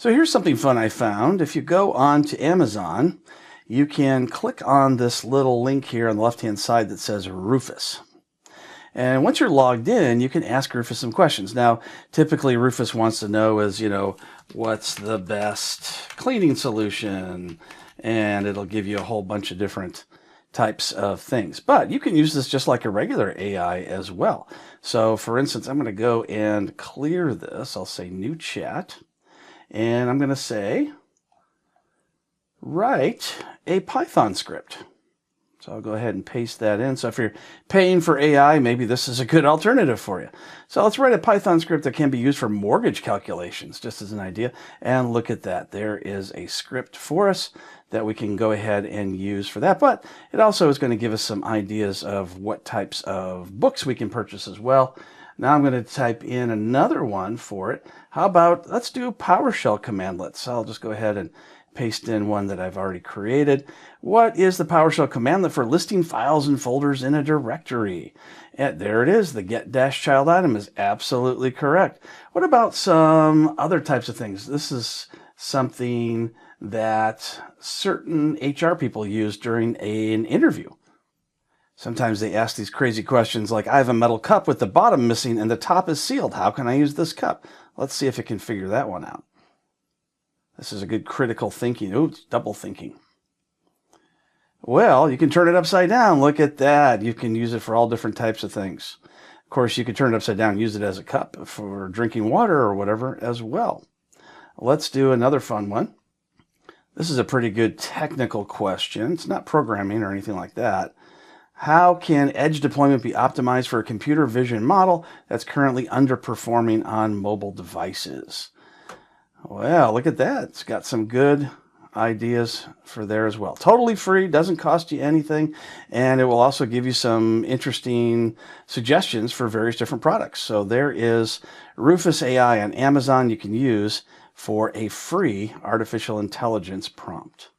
So here's something fun I found. If you go on to Amazon, you can click on this little link here on the left-hand side that says Rufus. And once you're logged in, you can ask Rufus some questions. Now, typically Rufus wants to know what's the best cleaning solution? And it'll give you a whole bunch of different types of things. But you can use this just like a regular AI as well. So for instance, I'm going to go and clear this. I'll say new chat. And I'm going to say, write a Python script. So I'll go ahead and paste that in. So if you're paying for AI, maybe this is a good alternative for you. So let's write a Python script that can be used for mortgage calculations, just as an idea. And look at that. There is a script for us that we can go ahead and use for that. But it also is going to give us some ideas of what types of books we can purchase as well. Now I'm going to type in another one for it. How about, let's do PowerShell commandlets. So I'll just go ahead and paste in one that I've already created. What is the PowerShell commandlet for listing files and folders in a directory? And there it is. The get-child item is absolutely correct. What about some other types of things? This is something that certain HR people use during an interview. Sometimes they ask these crazy questions like, I have a metal cup with the bottom missing and the top is sealed. How can I use this cup? Let's see if it can figure that one out. This is a good critical thinking. Ooh, it's double thinking. Well, you can turn it upside down. Look at that. You can use it for all different types of things. Of course, you can turn it upside down and use it as a cup for drinking water or whatever as well. Let's do another fun one. This is a pretty good technical question. It's not programming or anything like that. How can edge deployment be optimized for a computer vision model that's currently underperforming on mobile devices? Well, look at that. It's got some good ideas for there as well. Totally free, doesn't cost you anything, and it will also give you some interesting suggestions for various different products. So there is Rufus AI on Amazon you can use for a free artificial intelligence prompt.